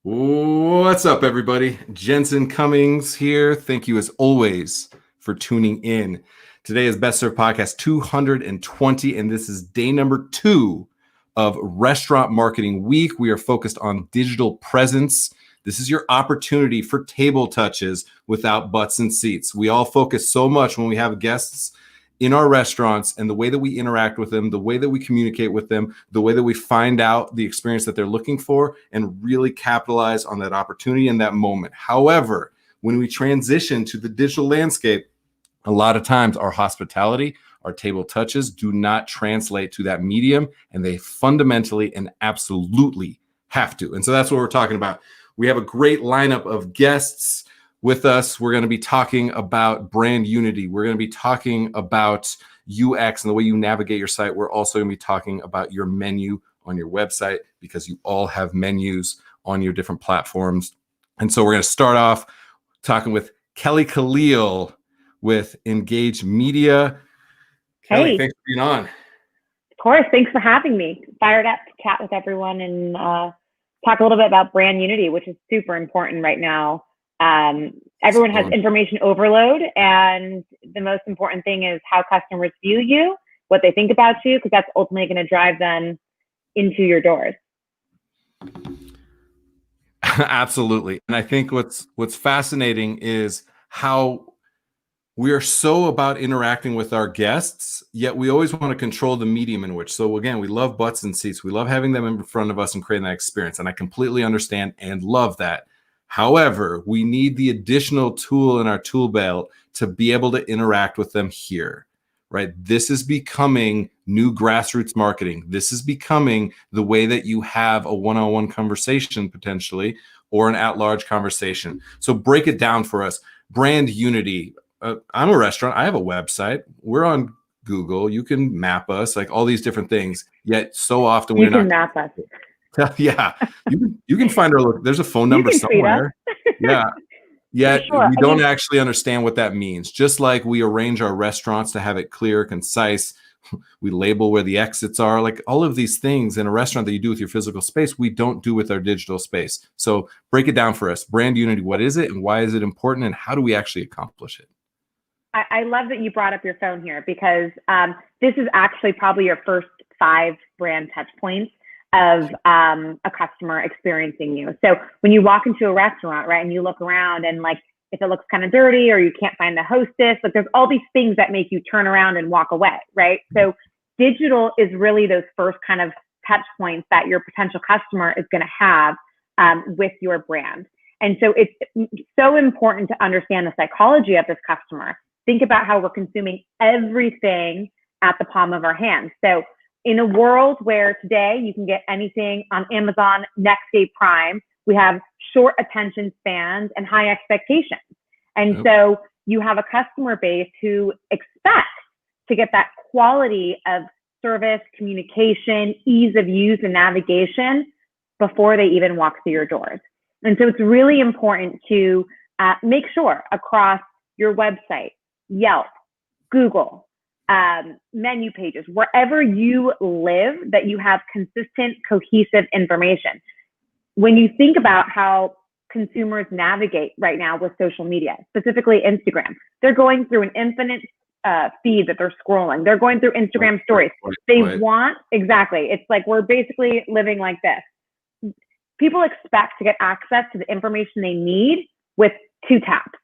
What's up, everybody? Jensen Cummings here. Thank you, as always, for tuning in. Today is Best Served Podcast 220, and this is day number 2 of Restaurant Marketing Week. We are focused on digital presence. This is your opportunity for table touches without butts and seats. We all focus so much when we have guests in our restaurants and the way that we interact with them, the way that we communicate with them, the way that we find out the experience that they're looking for and really capitalize on that opportunity in that moment. However, when we transition to the digital landscape, a lot of times our hospitality, our table touches do not translate to that medium, and they fundamentally and absolutely have to. And so that's what we're talking about. We have a great lineup of guests with us. We're going to be talking about brand unity. We're going to be talking about UX and the way you navigate your site. We're also going to be talking about your menu on your website, because you all have menus on your different platforms. And so we're going to start off talking with Kellee Khalil with Engage Media. Kellee, Hey, thanks for being on. of course. Thanks for having me. Fired up to chat with everyone and talk a little bit about brand unity, which is super important right now. Everyone has information overload, and the most important thing is how customers view you, what they think about you, because that's ultimately going to drive them into your doors. Absolutely. And I think what's fascinating is how we are so about interacting with our guests, yet we always want to control the medium in which. So again, we love butts and seats. We love having them in front of us and creating that experience. And I completely understand and love that. However, we need the additional tool in our tool belt to be able to interact with them here, right? This is becoming new grassroots marketing. This is becoming the way that you have a one-on-one conversation potentially, or an at-large conversation. So break it down for us. Brand unity. I'm a restaurant. I have a website. We're on Google. You can map us, like all these different things. Yet so often we're not. You can map us. Yeah, you can find our. There's a phone number somewhere. Yeah. Yet sure. we don't actually understand what that means. Just like we arrange our restaurants to have it clear, concise, we label where the exits are, like all of these things in a restaurant that you do with your physical space, we don't do with our digital space. So break it down for us. Brand unity, what is it and why is it important, and how do we actually accomplish it? I love that you brought up your phone here, because this is actually probably your first 5 brand touch points of a customer experiencing you. So when you walk into a restaurant, right, and you look around and like, if it looks kind of dirty or you can't find the hostess, like there's all these things that make you turn around and walk away, right? So digital is really those first kind of touch points that your potential customer is going to have with your brand. And so it's so important to understand the psychology of this customer. Think about how we're consuming everything at the palm of our hands. So in a world where today you can get anything on Amazon next day Prime, we have short attention spans and high expectations. And so you have a customer base who expects to get that quality of service, communication, ease of use, and navigation before they even walk through your doors. And so it's really important to make sure across your website, Yelp, Google, menu pages, wherever you live, that you have consistent, cohesive information. When you think about how consumers navigate right now with social media, specifically Instagram, they're going through an infinite feed that they're scrolling. They're going through Instagram stories. They want, exactly. It's like we're basically living like this. People expect to get access to the information they need with 2 taps,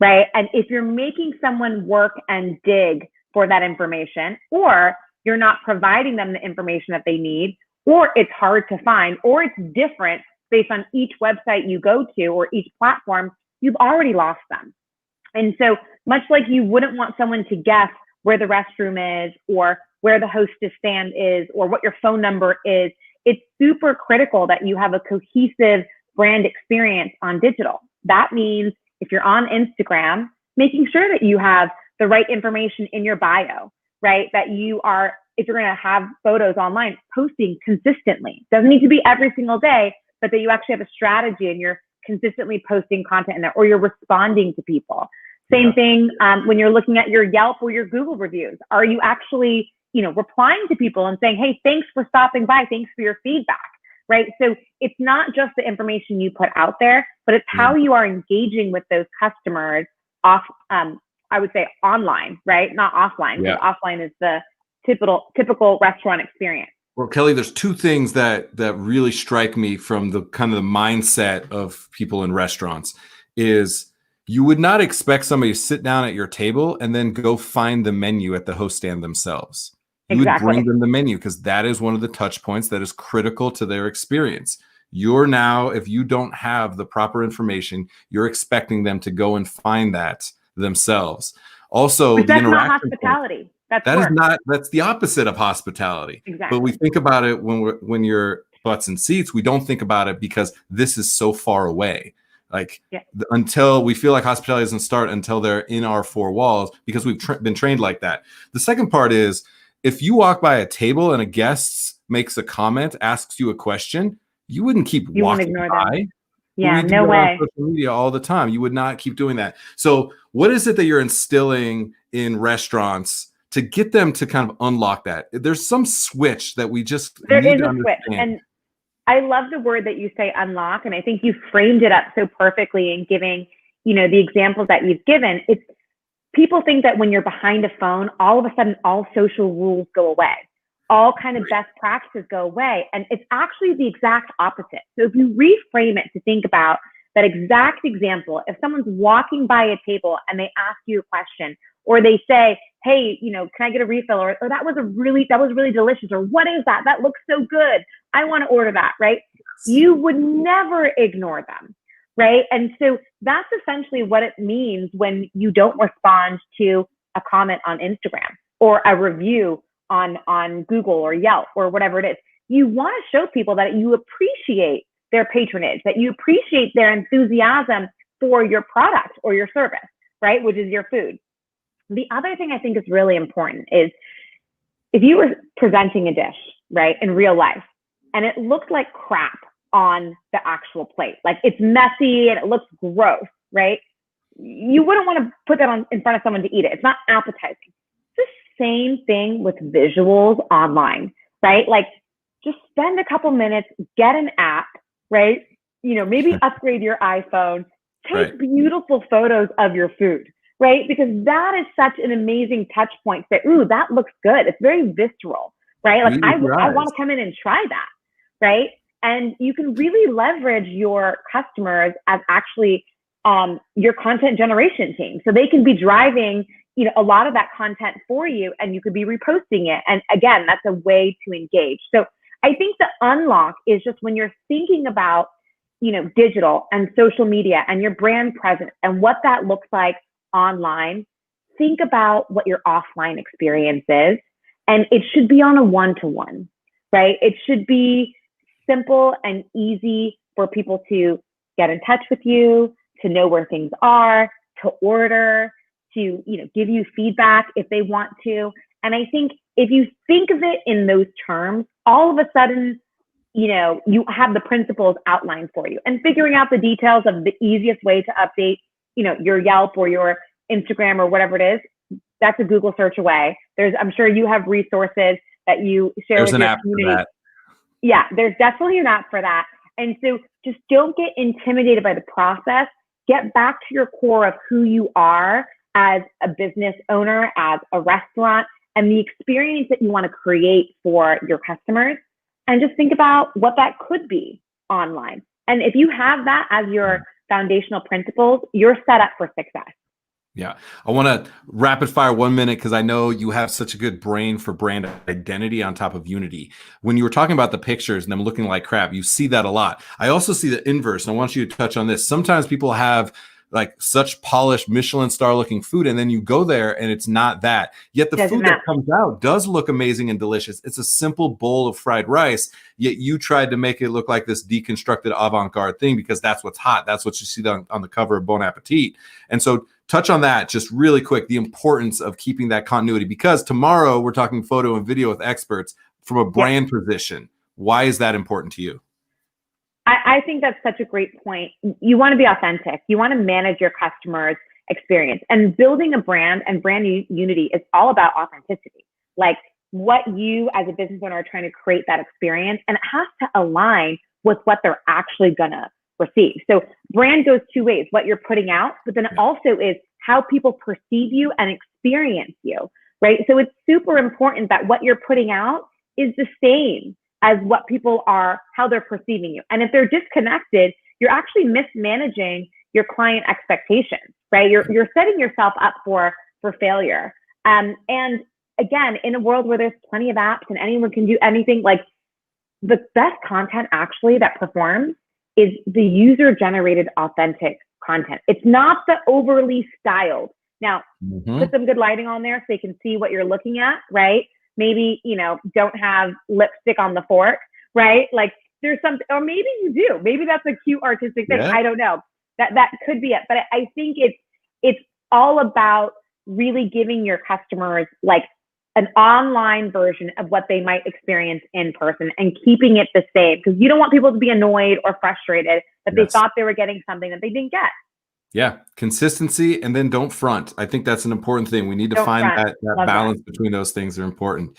right? And if you're making someone work and dig for that information, or you're not providing them the information that they need, or it's hard to find, or it's different based on each website you go to or each platform, you've already lost them. And so much like you wouldn't want someone to guess where the restroom is, or where the hostess stand is, or what your phone number is, it's super critical that you have a cohesive brand experience on digital. That means if you're on Instagram, making sure that you have the right information in your bio, right? That you are, if you're going to have photos online, posting consistently. Doesn't need to be every single day, but that you actually have a strategy and you're consistently posting content in there, or you're responding to people. Same thing when you're looking at your Yelp or your Google reviews. Are you actually, replying to people and saying, hey, thanks for stopping by. Thanks for your feedback. right? So it's not just the information you put out there, but it's how you are engaging with those customers off, I would say online, right? Not offline, because offline is the typical restaurant experience. Well, Kellee, there's two things that really strike me from the kind of the mindset of people in restaurants is you would not expect somebody to sit down at your table and then go find the menu at the host stand themselves. You would bring them the menu because that is one of the touch points that is critical to their experience. You're now, if you don't have the proper information, you're expecting them to go and find that themselves. Also, but that's not hospitality. That's the opposite of hospitality. Exactly. But we think about it when you're butts and seats, we don't think about it because this is so far away. Like until we feel like hospitality doesn't start until they're in our four walls because we've been trained like that. The second part is if you walk by a table and a guest makes a comment, asks you a question, you wouldn't keep walking by. Yeah, no way. On social media all the time. You would not keep doing that. So what is it that you're instilling in restaurants to get them to kind of unlock that? There's some switch that we just there need is to a understand. switch. And I love the word that you say unlock. And I think you framed it up so perfectly in giving, the examples that you've given. It's people think that when you're behind a phone, all of a sudden all social rules go away. All kind of best practices go away. And it's actually the exact opposite. So if you reframe it to think about that exact example, if someone's walking by a table and they ask you a question, or they say, hey, can I get a refill? Or that was really delicious. Or what is that? That looks so good. I want to order that, right? You would never ignore them, right? And so that's essentially what it means when you don't respond to a comment on Instagram or a review on Google or Yelp or whatever it is. You want to show people that you appreciate their patronage, that you appreciate their enthusiasm for your product or your service, right? Which is your food. The other thing I think is really important is if you were presenting a dish, right, in real life, and it looked like crap on the actual plate, like it's messy and it looks gross, right? You wouldn't want to put that in front of someone to eat it. It's not appetizing. It's the same thing with visuals online, right? Like just spend a couple minutes, get an app, right? Maybe upgrade your iPhone, take beautiful photos of your food, right? Because that is such an amazing touch point. Say, ooh, that looks good. It's very visceral, right? Like I want to come in and try that, right? And you can really leverage your customers as actually your content generation team. So they can be driving, a lot of that content for you, and you could be reposting it. And again, that's a way to engage. So I think the unlock is just when you're thinking about, digital and social media and your brand presence and what that looks like online, think about what your offline experience is. And it should be on a one-to-one, right? It should be simple and easy for people to get in touch with you, to know where things are, to order, to, give you feedback if they want to. And I think if you think of it in those terms, all of a sudden, you have the principles outlined for you, and figuring out the details of the easiest way to update, your Yelp or your Instagram or whatever it is. That's a Google search away. I'm sure you have resources that you share with your community. Yeah, there's definitely an app for that. And so just don't get intimidated by the process. Get back to your core of who you are as a business owner, as a restaurant, and the experience that you want to create for your customers. And just think about what that could be online. And if you have that as your foundational principles, you're set up for success. Yeah. I want to rapid fire 1 minute because I know you have such a good brain for brand identity on top of unity. When you were talking about the pictures and them looking like crap, you see that a lot. I also see the inverse. And I want you to touch on this. Sometimes people have like such polished Michelin star looking food, and then you go there and it's not that. Yet the food that comes out does look amazing and delicious. It's a simple bowl of fried rice, yet you tried to make it look like this deconstructed avant-garde thing because that's what's hot. That's what you see on the cover of Bon Appetit. And so touch on that just really quick, the importance of keeping that continuity, because tomorrow we're talking photo and video with experts from a brand position. Why is that important to you? I think that's such a great point. You want to be authentic. You want to manage your customers' experience, and building a brand and brand unity is all about authenticity. Like what you as a business owner are trying to create that experience, and it has to align with what they're actually gonna receive. So brand goes two ways, what you're putting out, but then it also is how people perceive you and experience you, right? So it's super important that what you're putting out is the same as what people are, how they're perceiving you. And if they're disconnected, you're actually mismanaging your client expectations, right? You're setting yourself up for failure. And again, in a world where there's plenty of apps and anyone can do anything, like the best content actually that performs is the user generated authentic content. It's not the overly styled. Now, put some good lighting on there so they can see what you're looking at, right? Maybe, don't have lipstick on the fork, right? Like there's something, or maybe you do. Maybe that's a cute artistic thing. I don't know. That could be it. But I think it's all about really giving your customers like an online version of what they might experience in person and keeping it the same, because you don't want people to be annoyed or frustrated that they thought they were getting something that they didn't get. Yeah. Consistency, and then don't front. I think that's an important thing. We need to find that balance between those things are important.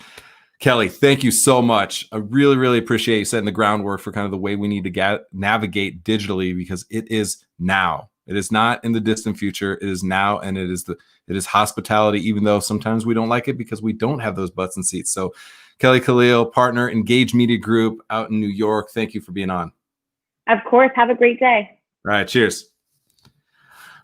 Kellee, thank you so much. I really, really appreciate you setting the groundwork for kind of the way we need to navigate digitally, because it is now. It is not in the distant future. It is now, and it is hospitality, even though sometimes we don't like it because we don't have those butts and seats. So Kellee Khalil, partner, Engage Media Group out in New York. Thank you for being on. Of course. Have a great day. All right. Cheers.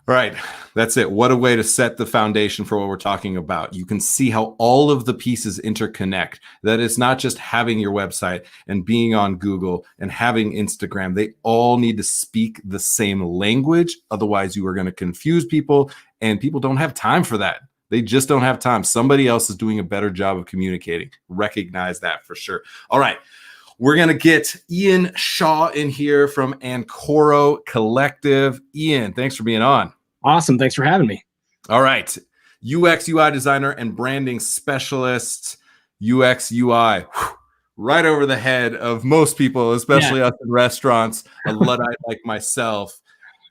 All right, that's it. What a way to set the foundation for what we're talking about. You can see how all of the pieces interconnect. That it's not just having your website and being on Google and having Instagram. They all need to speak the same language. Otherwise, you are going to confuse people, and people don't have time for that. They just don't have time. Somebody else is doing a better job of communicating. Recognize that for sure. All right. We're going to get Ian Shaw in here from Ankoreaux Collective. Ian, thanks for being on. Awesome. Thanks for having me. All right. UX, UI designer and branding specialist, UX, UI. Right over the head of most people, especially us in restaurants, a Luddite like myself.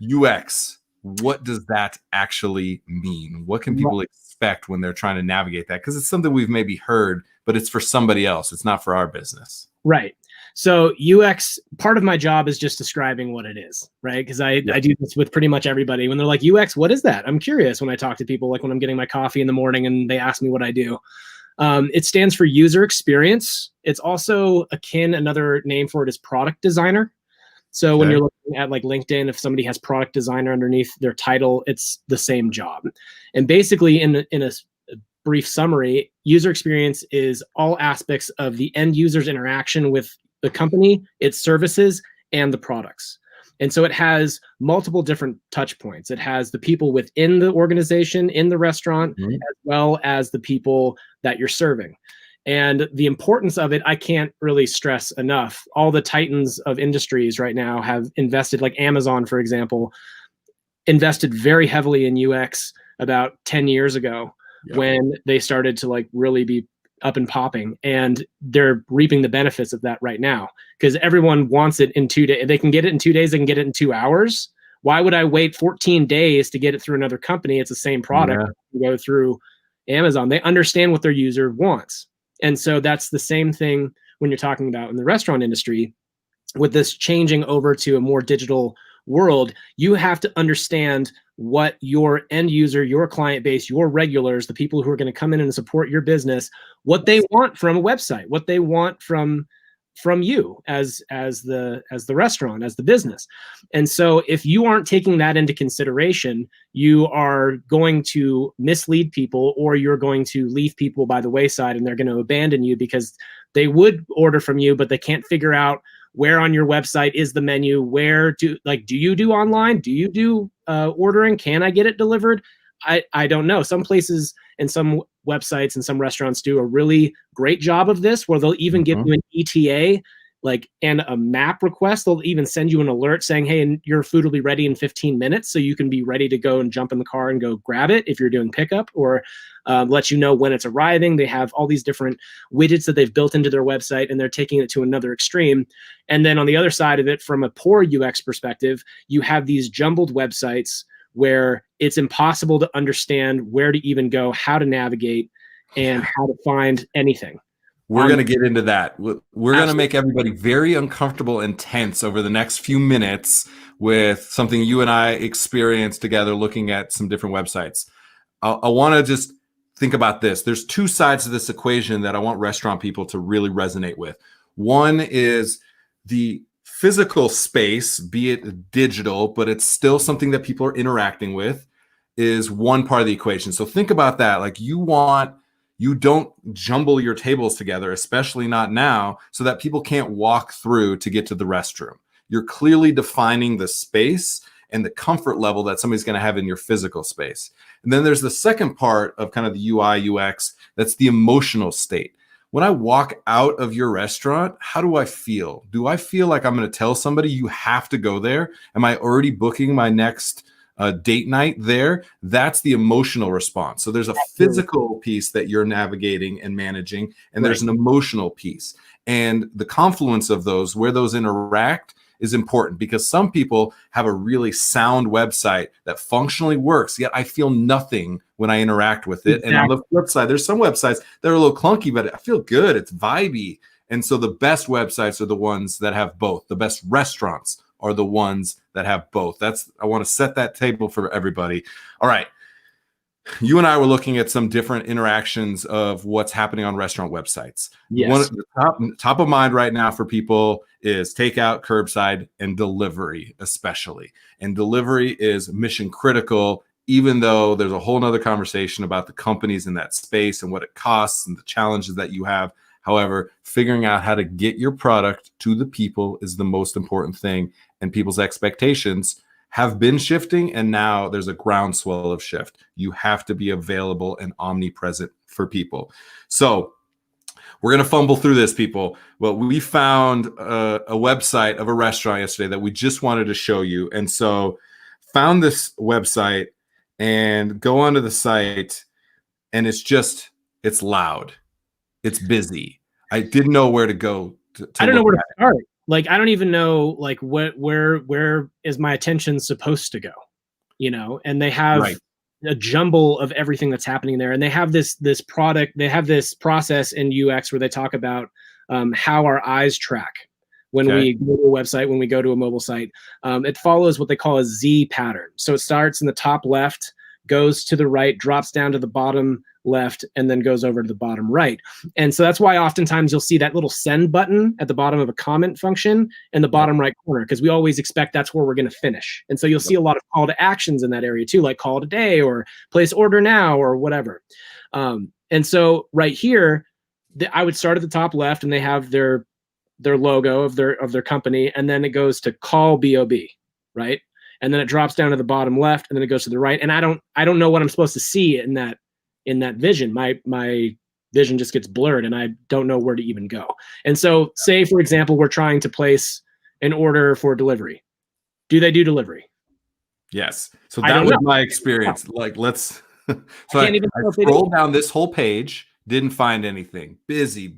UX, what does that actually mean? What can people expect when they're trying to navigate that? Because it's something we've maybe heard, but it's for somebody else. It's not for our business. Right. So UX, part of my job is just describing what it is, right? Because I do this with pretty much everybody. When they're like, UX, what is that? I'm curious when I talk to people, like when I'm getting my coffee in the morning and they ask me what I do. It stands for user experience. It's also another name for it is product designer. So when you're looking at like LinkedIn, if somebody has product designer underneath their title, it's the same job. And basically in a brief summary, user experience is all aspects of the end user's interaction with the company, its services, and the products. And so it has multiple different touch points. It has the people within the organization, in the restaurant, as well as the people that you're serving. And the importance of it, I can't really stress enough. All the titans of industries right now have invested, like Amazon, for example, invested very heavily in UX about 10 years ago when they started to like really be up and popping, and they're reaping the benefits of that right now because everyone wants it in 2 days. They can get it in 2 days. They can get it in 2 hours. Why would I wait 14 days to get it through another company? It's the same product. Go through Amazon. They understand what their user wants. And so that's the same thing when you're talking about in the restaurant industry. With this changing over to a more digital world, you have to understand what your end user, your client base, your regulars, the people who are going to come in and support your business, what they want from a website, what they want from you as the restaurant, as the business. And so if you aren't taking that into consideration, you are going to mislead people, or you're going to leave people by the wayside, and they're going to abandon you because they would order from you, but they can't figure out where on your website is the menu. Where do you do online? Do you do ordering? Can I get it delivered? I don't know. Some places and some websites and some restaurants do a really great job of this, where they'll even give you an ETA and a map request. They'll even send you an alert saying, hey, your food will be ready in 15 minutes. So you can be ready to go and jump in the car and go grab it if you're doing pickup, or let you know when it's arriving. They have all these different widgets that they've built into their website, and they're taking it to another extreme. And then on the other side of it, from a poor UX perspective, you have these jumbled websites where it's impossible to understand where to even go, how to navigate, and how to find anything. We're going to get into that. We're going to make everybody very uncomfortable and tense over the next few minutes with something you and I experienced together looking at some different websites. I want to just think about this. There's two sides to this equation that I want restaurant people to really resonate with. One is the physical space, be it digital, but it's still something that people are interacting with, is one part of the equation. So think about that. Like you don't jumble your tables together, especially not now, so that people can't walk through to get to the restroom. You're clearly defining the space and the comfort level that somebody's going to have in your physical space. And then there's the second part of kind of the UI, UX, that's the emotional state. When I walk out of your restaurant, how do I feel? Do I feel like I'm going to tell somebody you have to go there? Am I already booking my next date night there? That's the emotional response. So there's a physical piece that you're navigating and managing, and there's an emotional piece. And the confluence of those, where those interact, is important, because some people have a really sound website that functionally works, yet I feel nothing when I interact with it. Exactly. And on the flip side, there's some websites that are a little clunky, but I feel good. It's vibey. And so the best websites are the ones that have both. The best restaurants are the ones that have both. I want to set that table for everybody. All right. You and I were looking at some different interactions of what's happening on restaurant websites. Yes. One of the top of mind right now for people is takeout, curbside, and delivery, especially. And delivery is mission critical, even though there's a whole nother conversation about the companies in that space and what it costs and the challenges that you have. However, figuring out how to get your product to the people is the most important thing, and people's expectations have been shifting, and now there's a groundswell of shift. You have to be available and omnipresent for people. So we're going to fumble through this, people. Well, we found a website of a restaurant yesterday that we just wanted to show you. And so found this website and go onto the site, and it's loud. It's busy. I didn't know where to go. I don't know where to start. Like, I don't even know, like, where is my attention supposed to go, you know? And they have a jumble of everything that's happening there. And they have this product, they have this process in UX where they talk about how our eyes track when we go to a website, when we go to a mobile site. It follows what they call a Z pattern. So it starts in the top left, goes to the right, drops down to the bottom left, and then goes over to the bottom right. And so that's why oftentimes you'll see that little send button at the bottom of a comment function in the bottom right corner, because we always expect that's where we're going to finish. And so you'll see a lot of call to actions in that area too, like call today or place order now or whatever. And so right here, I would start at the top left, and they have their logo of their company, and then it goes to call BOB, right? And then it drops down to the bottom left, and then it goes to the right. And I don't know what I'm supposed to see in that vision. My vision just gets blurred, and I don't know where to even go. And so say, for example, we're trying to place an order for delivery. Do they do delivery? Yes. So that was my experience. Like, let's, so I scrolled down this whole page, didn't find anything. Busy.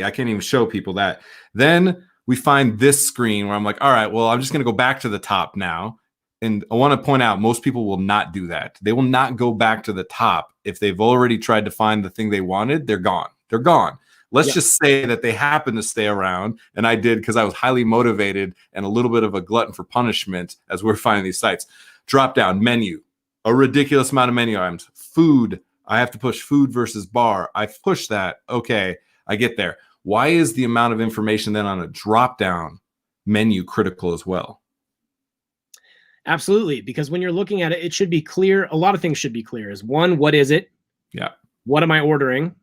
I can't even show people that. Then we find this screen where I'm like, all right, well, I'm just going to go back to the top now. And I want to point out, most people will not do that. They will not go back to the top. If they've already tried to find the thing they wanted, they're gone. They're gone. Let's just say that they happen to stay around. And I did, because I was highly motivated and a little bit of a glutton for punishment as we're finding these sites. Drop down menu, a ridiculous amount of menu items. Food, I have to push food versus bar. I push that. Okay, I get there. Why is the amount of information then on a drop down menu critical as well? Absolutely, because when you're looking at it, it should be clear. A lot of things should be clear. Is one, what is it? Yeah. What am I ordering?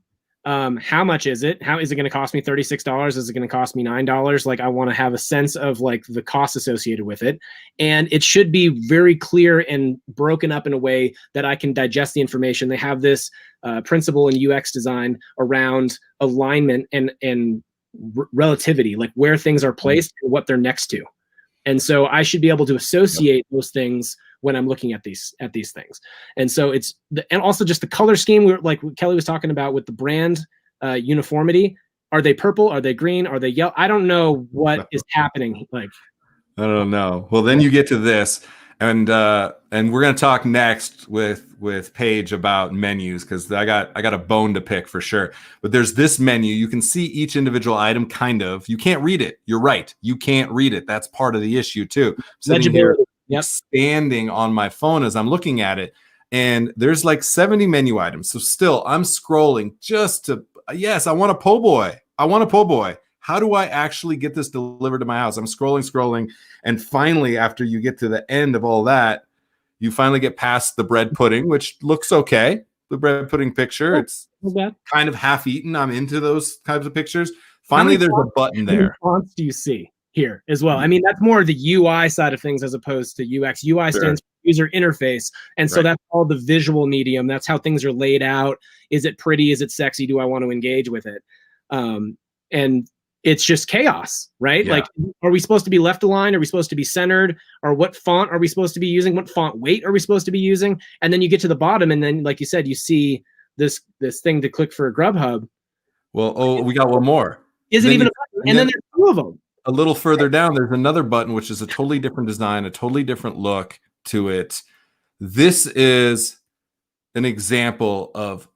How much is it? How is it going to cost me $36? Is it going to cost me $9? Like, I want to have a sense of like the cost associated with it. And it should be very clear and broken up in a way that I can digest the information. They have this principle in UX design around alignment and relativity, like where things are placed and what they're next to. And so I should be able to associate those things when I'm looking at these things. And so and also just the color scheme, like Kellee was talking about with the brand uniformity. Are they purple? Are they green? Are they yellow? I don't know what is happening. Like, I don't know. Well, then you get to this, And we're gonna talk next with Paige about menus, because I got a bone to pick for sure. But there's this menu. You can see each individual item, kind of. You can't read it. You're right. You can't read it. That's part of the issue too. I'm sitting here expanding on my phone as I'm looking at it, and there's like 70 menu items. So still, I'm scrolling just to yes, I want a po' boy. I want a po' boy. How do I actually get this delivered to my house? I'm scrolling. And finally, after you get to the end of all that, you finally get past the bread pudding, which looks okay. The bread pudding picture, it's kind of half eaten. I'm into those kinds of pictures. Finally, there's a button there. How many fonts do you see here as well? I mean, that's more the UI side of things as opposed to UX. UI stands for user interface. And so that's all the visual medium. That's how things are laid out. Is it pretty? Is it sexy? Do I want to engage with it? And it's just chaos, right? Yeah. Like, are we supposed to be left aligned? Are we supposed to be centered? Or what font are we supposed to be using? What font weight are we supposed to be using? And then you get to the bottom, and then, like you said, you see this thing to click for Grubhub. Well, we got one more. Is it even a button? And then there's two of them. A little further down, there's another button, which is a totally different design, a totally different look to it. This is an example of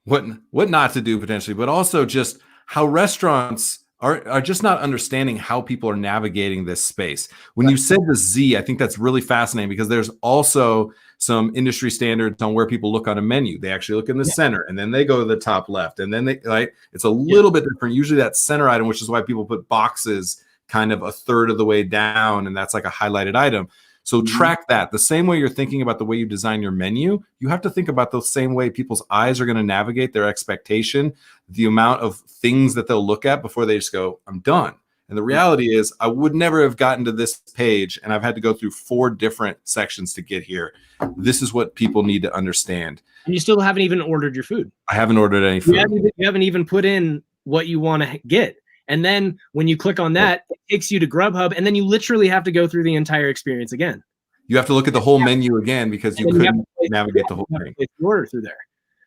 what not to do potentially, but also just how restaurants are just not understanding how people are navigating this space. When you said the Z, I think that's really fascinating, because there's also some industry standards on where people look on a menu. They actually look in the center, and then they go to the top left, and then it's a little bit different. Usually that center item, which is why people put boxes kind of a third of the way down, and that's like a highlighted item. So track that. The same way you're thinking about the way you design your menu, you have to think about the same way people's eyes are going to navigate their expectation, the amount of things that they'll look at before they just go, I'm done. And the reality is, I would never have gotten to this page, and I've had to go through 4 different sections to get here. This is what people need to understand. And you still haven't even ordered your food. I haven't ordered any food. You haven't even put in what you want to get. And then when you click on that, it takes you to Grubhub, and then you literally have to go through the entire experience again. You have to look at the whole menu again, because you couldn't navigate the whole thing. It's order through there.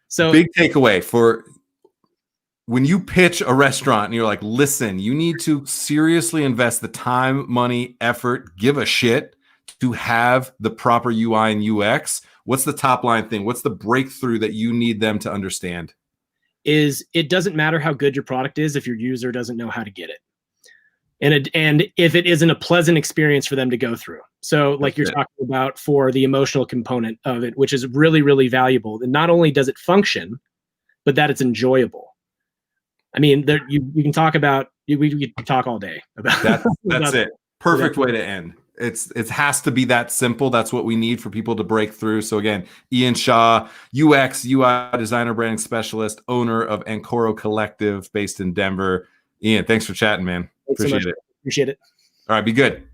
So big takeaway for when you pitch a restaurant and you're like, listen, you need to seriously invest the time, money, effort, give a shit to have the proper UI and UX. What's the top line thing? What's the breakthrough that you need them to understand? Is it doesn't matter how good your product is if your user doesn't know how to get it. And if it isn't a pleasant experience for them to go through. So like you're talking about for the emotional component of it, which is really, really valuable. And not only does it function, but that it's enjoyable. I mean, there, you can talk about, we can talk all day about that's it. Perfect way to end. It has to be that simple. That's what we need for people to break through. So again, Ian Shaw, UX, UI designer, branding specialist, owner of Ankoreaux Collective based in Denver. Ian, thanks for chatting, man. Appreciate it. Appreciate it. All right, be good.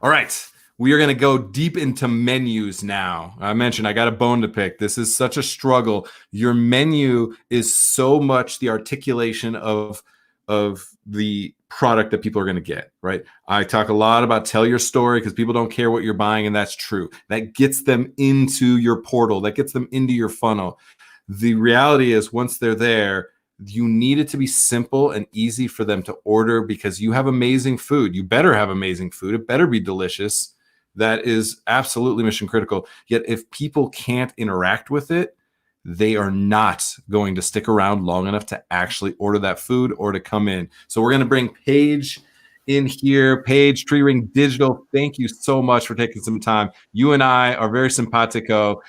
All right. We are going to go deep into menus now. I mentioned I got a bone to pick. This is such a struggle. Your menu is so much the articulation of the product that people are going to get, right? I talk a lot about tell your story because people don't care what you're buying, and that's true. That gets them into your portal. That gets them into your funnel. The reality is once they're there, you need it to be simple and easy for them to order because you have amazing food. You better have amazing food. It better be delicious. That is absolutely mission critical. Yet if people can't interact with it, they are not going to stick around long enough to actually order that food or to come in. So we're going to bring Paige in here. Paige, Tree Ring Digital, thank you so much for taking some time. You and I are very simpatico,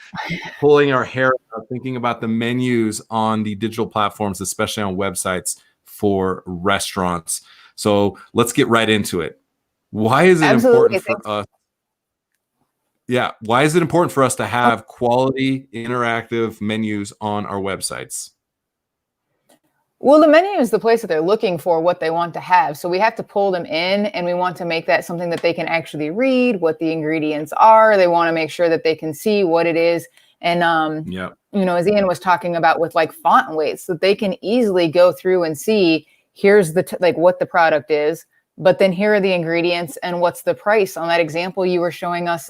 pulling our hair out, thinking about the menus on the digital platforms, especially on websites for restaurants. So let's get right into it. Why is it important for us? Yeah. Why is it important for us to have quality interactive menus on our websites? Well, the menu is the place that they're looking for what they want to have. So we have to pull them in and we want to make that something that they can actually read, what the ingredients are. They want to make sure that they can see what it is. And, you know, as Ian was talking about with like font weights, so that they can easily go through and see here's the like what the product is, but then here are the ingredients and what's the price. On that example you were showing us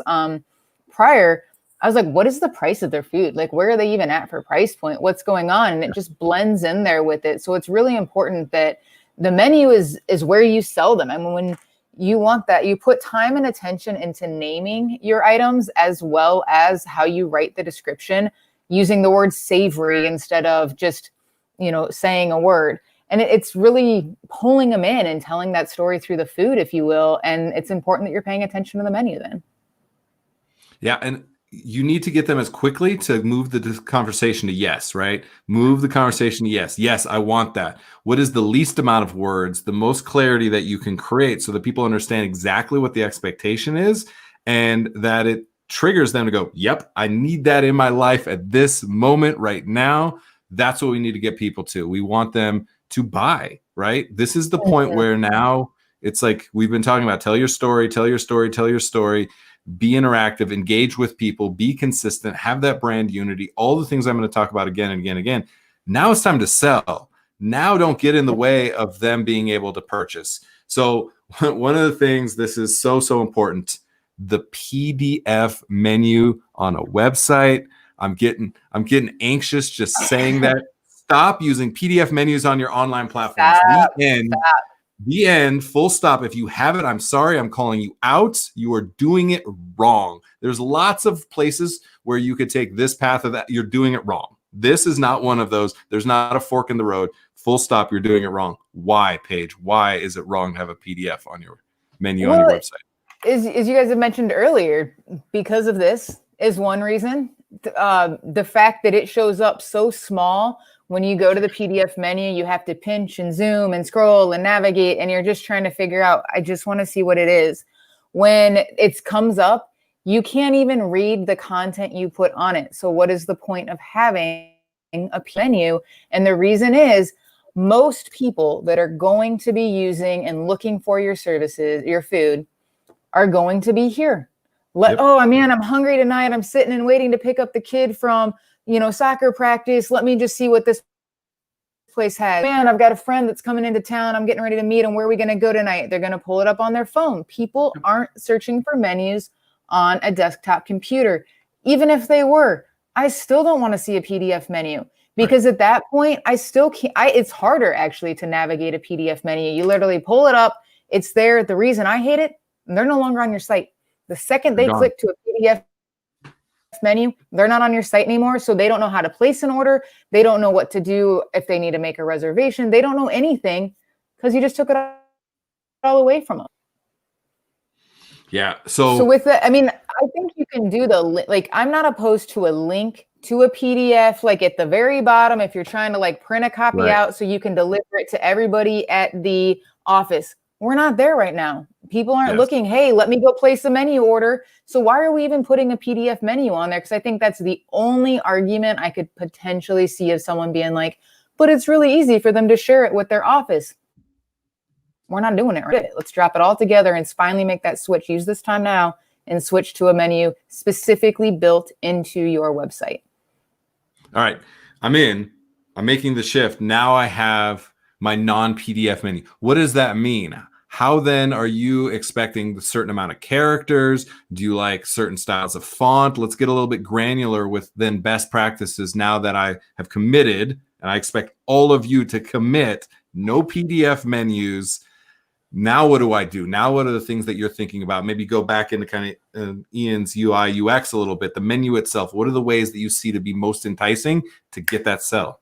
prior, I was like, what is the price of their food? Like, where are they even at for price point? What's going on? And it just blends in there with it. So it's really important that the menu is where you sell them. I mean, when you want that. You put time and attention into naming your items as well as how you write the description, using the word savory instead of just, saying a word. And it's really pulling them in and telling that story through the food, if you will. And it's important that you're paying attention to the menu then. Yeah. And you need to get them as quickly to move the conversation to yes, right? Move the conversation to yes. Yes, I want that. What is the least amount of words, the most clarity that you can create so that people understand exactly what the expectation is and that it triggers them to go, yep, I need that in my life at this moment right now. That's what we need to get people to. We want them to buy, right? This is the point where now it's like we've been talking about, tell your story, tell your story, tell your story. Be interactive, engage with people, be consistent, have that brand unity, all the things I'm going to talk about again and again and again. Now it's time to sell. Now don't get in the way of them being able to purchase. So one of the things, this is so important, the PDF menu on a website. I'm getting anxious just saying that. Stop using PDF menus on your online platforms. The end, full stop. If you have it, I'm sorry, I'm calling you out. You are doing it wrong. There's lots of places where you could take this path or that. You're doing it wrong. This is not one of those. There's not a fork in the road. Full stop. You're doing it wrong. Why, Paige? Why is it wrong to have a PDF on your menu on your website? As you guys have mentioned earlier, because of this is one reason. The fact that it shows up so small. When you go to the PDF menu, you have to pinch and zoom and scroll and navigate, and you're just trying to figure out, I just want to see what it is. When it comes up, you can't even read the content you put on it. So what is the point of having a menu? And the reason is most people that are going to be using and looking for your services, your food, are going to be here. Oh man, I'm hungry tonight. I'm sitting and waiting to pick up the kid from soccer practice. Let me just see what this place has. Man, I've got a friend that's coming into town. I'm getting ready to meet him. Where are we going to go tonight? They're going to pull it up on their phone. People aren't searching for menus on a desktop computer. Even if they were, I still don't want to see a PDF menu because at that point, I still can't. It's harder actually to navigate a PDF menu. You literally pull it up. It's there. The reason I hate it, they're no longer on your site. The second they click to a PDF menu, they're not on your site anymore. So they don't know how to place an order. They don't know what to do if they need to make a reservation. They don't know anything because you just took it all away from them. Yeah. So with that, I think you can do I'm not opposed to a link to a PDF, like at the very bottom, if you're trying to print a copy out so you can deliver it to everybody at the office. We're not there right now. People aren't looking, hey, let me go place a menu order. So why are we even putting a PDF menu on there? Because I think that's the only argument I could potentially see of someone being like, but it's really easy for them to share it with their office. We're not doing it, right? Let's drop it all together and finally make that switch. Use this time now and switch to a menu specifically built into your website. All right. I'm making the shift. Now I have my non-PDF menu. What does that mean? How then are you expecting a certain amount of characters? Do you like certain styles of font? Let's get a little bit granular with then best practices now that I have committed, and I expect all of you to commit no PDF menus. Now what do I do? Now what are the things that you're thinking about? Maybe go back into kind of Ian's UI UX a little bit, the menu itself. What are the ways that you see to be most enticing to get that sell?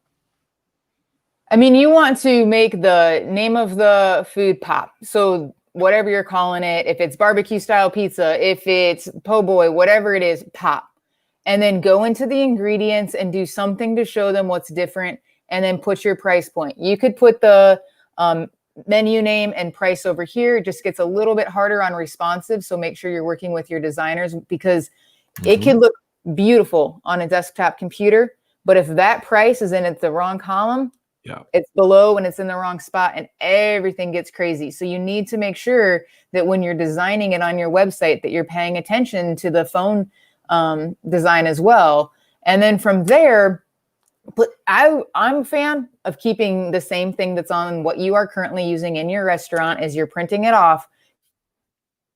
You want to make the name of the food pop. So whatever you're calling it, if it's barbecue style pizza, if it's po' boy, whatever it is, pop. And then go into the ingredients and do something to show them what's different and then put your price point. You could put the menu name and price over here. It just gets a little bit harder on responsive. So make sure you're working with your designers because it can look beautiful on a desktop computer. But if that price is in the wrong column, it's below and it's in the wrong spot and everything gets crazy. So you need to make sure that when you're designing it on your website that you're paying attention to the phone design as well. And then from there, but I'm a fan of keeping the same thing that's on what you are currently using in your restaurant as you're printing it off,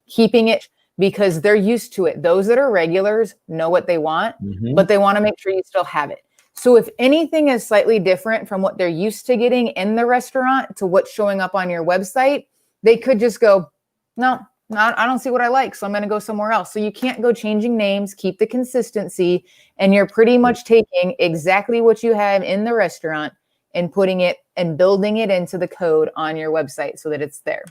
keeping it because they're used to it. Those that are regulars know what they want, but they want to make sure you still have it. So if anything is slightly different from what they're used to getting in the restaurant to what's showing up on your website, they could just go, No, not, I don't see what I like, so I'm going to go somewhere else. So you can't go changing names, keep the consistency, and you're pretty much taking exactly what you have in the restaurant and putting it and building it into the code on your website so that it's there.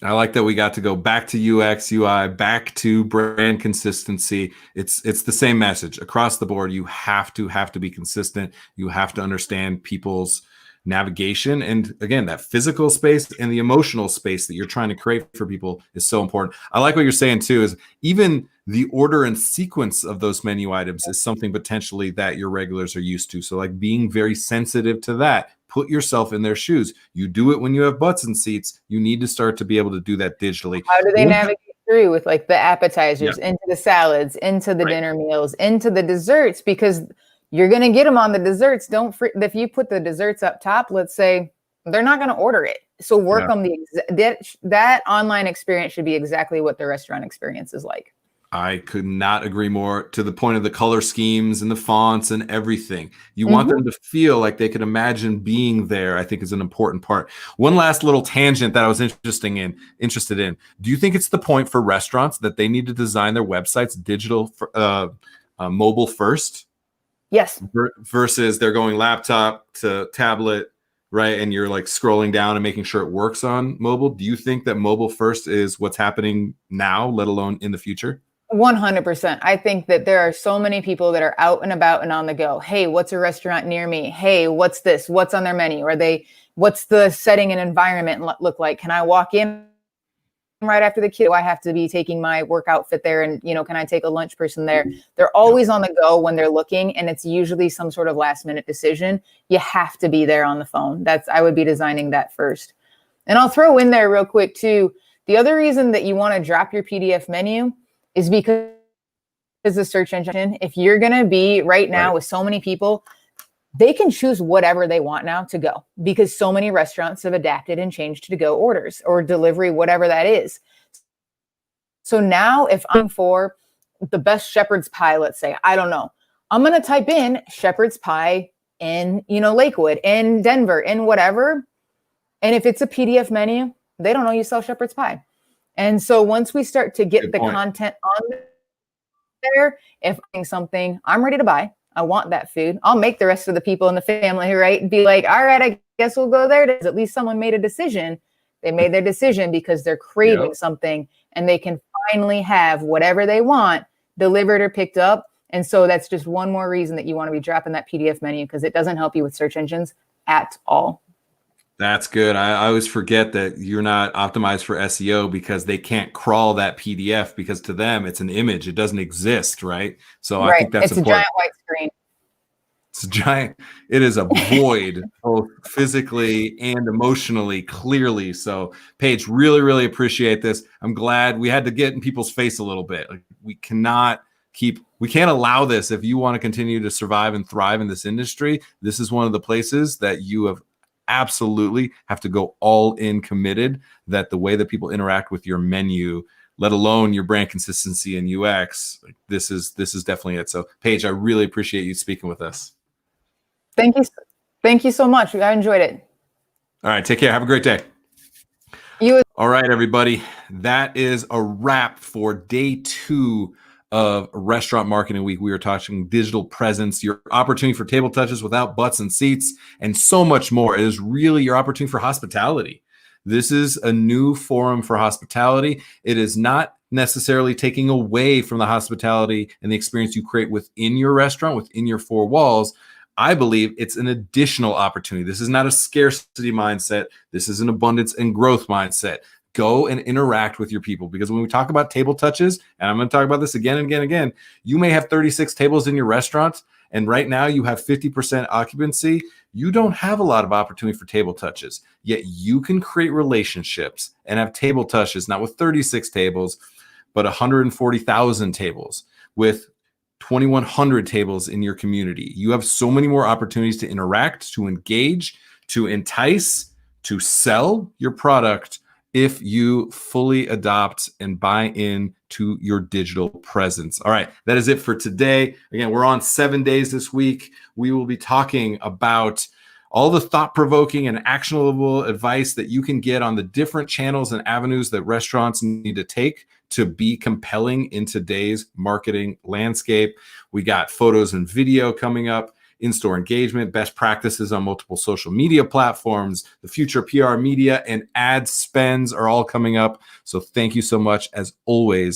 I like that we got to go back to UX, UI, back to brand consistency. It's the same message across the board. You have to be consistent. You have to understand people's navigation. And again, that physical space and the emotional space that you're trying to create for people is so important. I like what you're saying too, is even the order and sequence of those menu items is something potentially that your regulars are used to. So like being very sensitive to that. Put yourself in their shoes. You do it when you have butts and seats. You need to start to be able to do that digitally. How do they navigate through with like the appetizers, into the salads, into the dinner meals, into the desserts? Because you're going to get them on the desserts. If you put the desserts up top, let's say they're not going to order it. So work on that online experience should be exactly what the restaurant experience is like. I could not agree more, to the point of the color schemes and the fonts and everything. You want them to feel like they could imagine being there, I think is an important part. One last little tangent that I was interested in. Do you think it's the point for restaurants that they need to design their websites digital, mobile first? Yes. Versus they're going laptop to tablet, right? And you're like scrolling down and making sure it works on mobile. Do you think that mobile first is what's happening now, let alone in the future? 100%. I think that there are so many people that are out and about and on the go. Hey, what's a restaurant near me? Hey, what's this? What's on their menu? What's the setting and environment look like? Can I walk in right after the kid? Do I have to be taking my work outfit there? And, can I take a lunch person there? They're always on the go when they're looking, and it's usually some sort of last minute decision. You have to be there on the phone. I would be designing that first. And I'll throw in there real quick too. The other reason that you want to drop your PDF menu is because the search engine, if you're going to be right now with so many people, they can choose whatever they want now to go, because so many restaurants have adapted and changed to go orders or delivery, whatever that is. So now if I'm for the best shepherd's pie, let's say, I don't know, I'm going to type in shepherd's pie in, Lakewood, in Denver, in whatever. And if it's a PDF menu, they don't know you sell shepherd's pie. And so once we start to get the content on there, if I'm something I'm ready to buy, I want that food, I'll make the rest of the people in the family, right, be like, all right, I guess we'll go there. At least someone made a decision. They made their decision because they're craving something, and they can finally have whatever they want delivered or picked up. And so that's just one more reason that you want to be dropping that PDF menu, because it doesn't help you with search engines at all. That's good. I always forget that you're not optimized for SEO because they can't crawl that PDF, because to them it's an image. It doesn't exist, right? So I think that's important. It's a giant white screen. It's a giant. It is a void, both physically and emotionally, clearly. So Paige, really, really appreciate this. I'm glad we had to get in people's face a little bit. Like, we can't allow this. If you want to continue to survive and thrive in this industry, this is one of the places that you absolutely have to go all in, committed, that the way that people interact with your menu, let alone your brand consistency and UX, this is definitely it. So Paige, I really appreciate you speaking with us. Thank you. Thank you so much. I enjoyed it. All right. Take care. Have a great day. All right, everybody. That is a wrap for day 2 of Restaurant Marketing Week. We are talking digital presence, your opportunity for table touches without butts and seats, and so much more. It is really your opportunity for hospitality. This is a new forum for hospitality. It is not necessarily taking away from the hospitality and the experience you create within your restaurant, within your 4 walls. I believe it's an additional opportunity. This is not a scarcity mindset. This is an abundance and growth mindset. Go and interact with your people, because when we talk about table touches, and I'm going to talk about this again and again and again, you may have 36 tables in your restaurant, and right now you have 50% occupancy. You don't have a lot of opportunity for table touches, yet you can create relationships and have table touches, not with 36 tables, but 140,000 tables, with 2,100 tables in your community. You have so many more opportunities to interact, to engage, to entice, to sell your product, if you fully adopt and buy in to your digital presence. All right, that is it for today. Again, we're on 7 days this week. We will be talking about all the thought-provoking and actionable advice that you can get on the different channels and avenues that restaurants need to take to be compelling in today's marketing landscape. We got photos and video coming up, in-store engagement, best practices on multiple social media platforms, the future PR media and ad spends are all coming up. So thank you so much, as always,